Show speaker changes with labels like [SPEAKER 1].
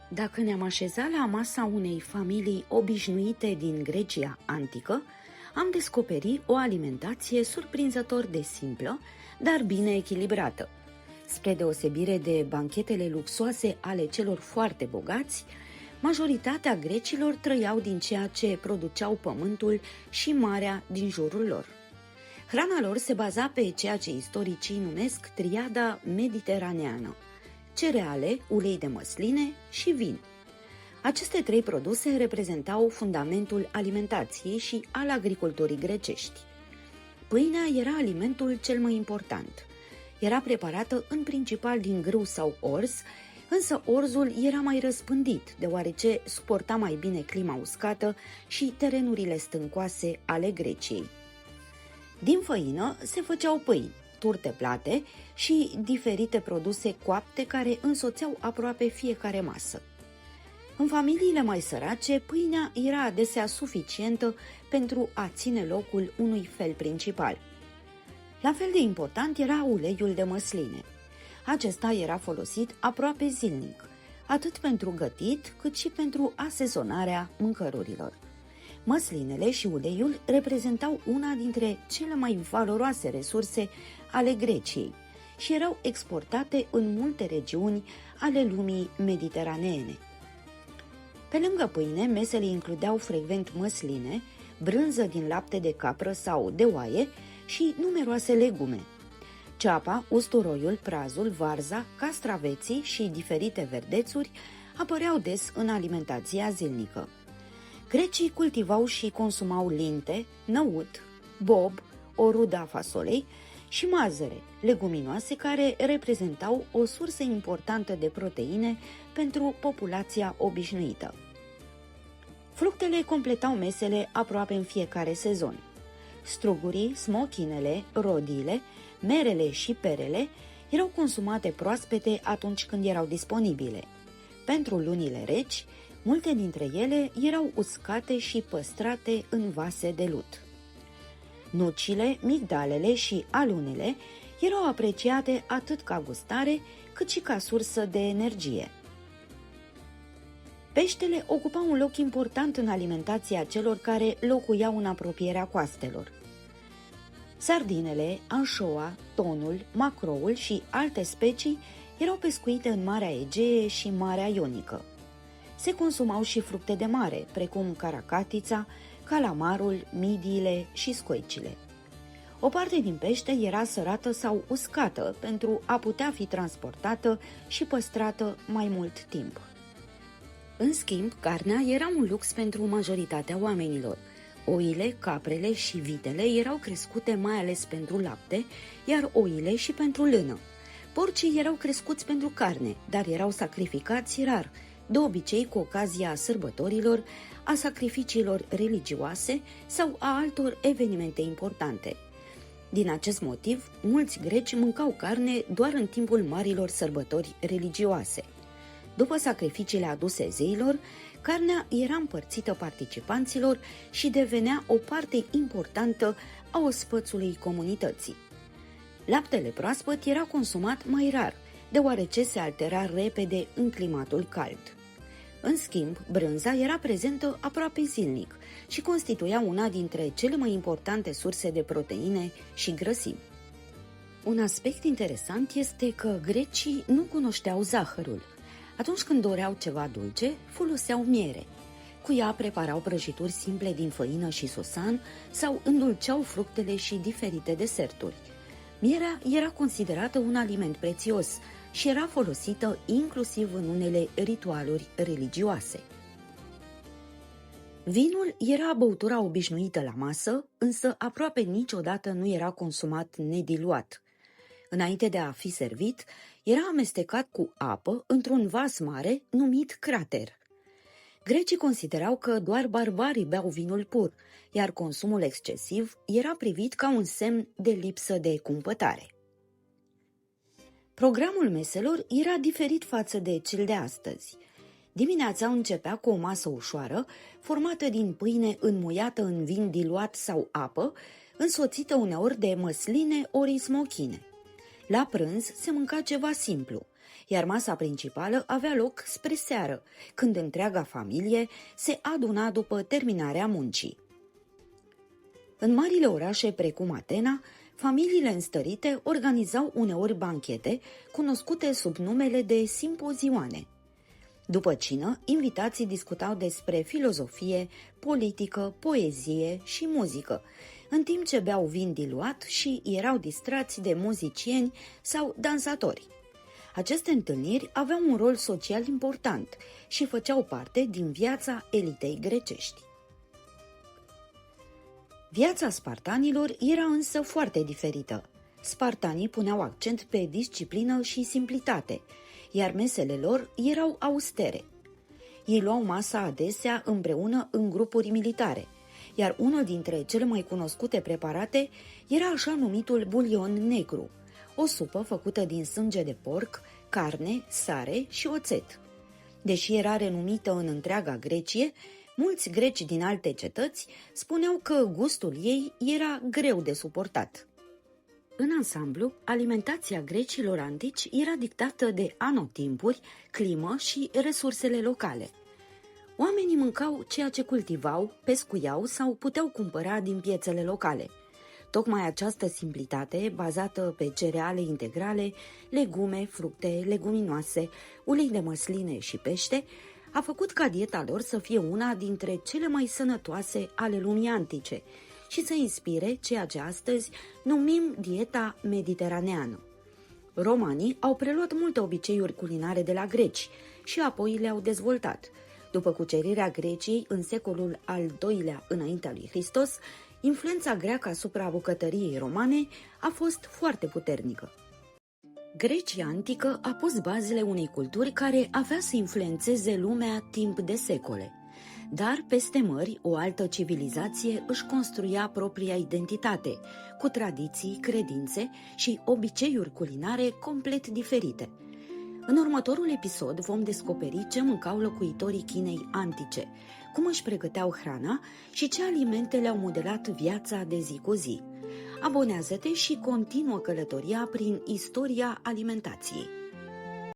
[SPEAKER 1] Dacă ne-am așezat la masa unei familii obișnuite din Grecia antică, am descoperit o alimentație surprinzător de simplă, dar bine echilibrată. Spre deosebire de banchetele luxoase ale celor foarte bogați, majoritatea grecilor trăiau din ceea ce produceau pământul și marea din jurul lor. Hrana lor se baza pe ceea ce istoricii numesc triada mediteraneană: cereale, ulei de măsline și vin. Aceste trei produse reprezentau fundamentul alimentației și al agriculturii grecești. Pâinea era alimentul cel mai important. Era preparată în principal din grâu sau orz, însă orzul era mai răspândit, deoarece suporta mai bine clima uscată și terenurile stâncoase ale Greciei. Din făină se făceau pâini, turte plate și diferite produse coapte care însoțeau aproape fiecare masă. În familiile mai sărace, pâinea era adesea suficientă pentru a ține locul unui fel principal. La fel de important era uleiul de măsline. Acesta era folosit aproape zilnic, atât pentru gătit cât și pentru asezonarea mâncărurilor. Măslinele și uleiul reprezentau una dintre cele mai valoroase resurse ale Greciei și erau exportate în multe regiuni ale lumii mediteraneene. Pe lângă pâine, mesele includeau frecvent măsline, brânză din lapte de capră sau de oaie și numeroase legume. Ceapa, usturoiul, prazul, varza, castraveții și diferite verdețuri apăreau des în alimentația zilnică. Grecii cultivau și consumau linte, năut, bob, o rudă a fasolei și mazăre, leguminoase care reprezentau o sursă importantă de proteine pentru populația obișnuită. Fructele completau mesele aproape în fiecare sezon. Strugurii, smochinele, rodiile, merele și perele erau consumate proaspete atunci când erau disponibile. Pentru lunile reci, multe dintre ele erau uscate și păstrate în vase de lut. Nucile, migdalele și alunele erau apreciate atât ca gustare, cât și ca sursă de energie. Peștele ocupa un loc important în alimentația celor care locuiau în apropierea coastelor. Sardinele, anșoa, tonul, macroul și alte specii erau pescuite în Marea Egee și Marea Ionică. Se consumau și fructe de mare, precum caracatița, calamarul, midiile și scoicile. O parte din pește era sărată sau uscată pentru a putea fi transportată și păstrată mai mult timp. În schimb, carnea era un lux pentru majoritatea oamenilor. Oile, caprele și vitele erau crescute mai ales pentru lapte, iar oile și pentru lână. Porcii erau crescuți pentru carne, dar erau sacrificați rar, de obicei cu ocazia sărbătorilor, a sacrificiilor religioase sau a altor evenimente importante. Din acest motiv, mulți greci mâncau carne doar în timpul marilor sărbători religioase. După sacrificiile aduse zeilor, carnea era împărțită participanților și devenea o parte importantă a ospățului comunității. Laptele proaspăt era consumat mai rar, deoarece se altera repede în climatul cald. În schimb, brânza era prezentă aproape zilnic și constituia una dintre cele mai importante surse de proteine și grăsimi. Un aspect interesant este că grecii nu cunoșteau zahărul. Atunci când doreau ceva dulce, foloseau miere. Cu ea preparau prăjituri simple din făină și susan sau îndulceau fructele și diferite deserturi. Mierea era considerată un aliment prețios și era folosită inclusiv în unele ritualuri religioase. Vinul era băutura obișnuită la masă, însă aproape niciodată nu era consumat nediluat. Înainte de a fi servit, era amestecat cu apă într-un vas mare numit crater. Grecii considerau că doar barbarii beau vinul pur, iar consumul excesiv era privit ca un semn de lipsă de cumpătare. Programul meselor era diferit față de cel de astăzi. Dimineața începea cu o masă ușoară, formată din pâine înmuiată în vin diluat sau apă, însoțită uneori de măsline ori smochine. La prânz se mânca ceva simplu, iar masa principală avea loc spre seară, când întreaga familie se aduna după terminarea muncii. În marile orașe precum Atena, familiile înstărite organizau uneori banchete, cunoscute sub numele de simpozioane. După cină, invitații discutau despre filozofie, politică, poezie și muzică, în timp ce beau vin diluat și erau distrați de muzicieni sau dansatori. Aceste întâlniri aveau un rol social important și făceau parte din viața elitei grecești. Viața spartanilor era însă foarte diferită. Spartanii puneau accent pe disciplină și simplitate, iar mesele lor erau austere. Ei luau masa adesea împreună în grupuri militare, iar unul dintre cele mai cunoscute preparate era așa numitul bulion negru, o supă făcută din sânge de porc, carne, sare și oțet. Deși era renumită în întreaga Grecie, mulți greci din alte cetăți spuneau că gustul ei era greu de suportat. În ansamblu, alimentația grecilor antici era dictată de anotimpuri, climă și resursele locale. Oamenii mâncau ceea ce cultivau, pescuiau sau puteau cumpăra din piețele locale. Tocmai această simplitate, bazată pe cereale integrale, legume, fructe, leguminoase, ulei de măsline și pește, a făcut ca dieta lor să fie una dintre cele mai sănătoase ale lumii antice și să inspire ceea ce astăzi numim dieta mediteraneană. Romanii au preluat multe obiceiuri culinare de la greci și apoi le-au dezvoltat. După cucerirea Greciei în secolul al II-lea înaintea lui Hristos, influența greacă asupra bucătăriei romane a fost foarte puternică. Grecia antică a pus bazele unei culturi care avea să influențeze lumea timp de secole. Dar peste mări, o altă civilizație își construia propria identitate, cu tradiții, credințe și obiceiuri culinare complet diferite. În următorul episod vom descoperi ce mâncau locuitorii Chinei antice, cum își pregăteau hrana și ce alimente le-au modelat viața de zi cu zi. Abonează-te și continuă călătoria prin istoria alimentației.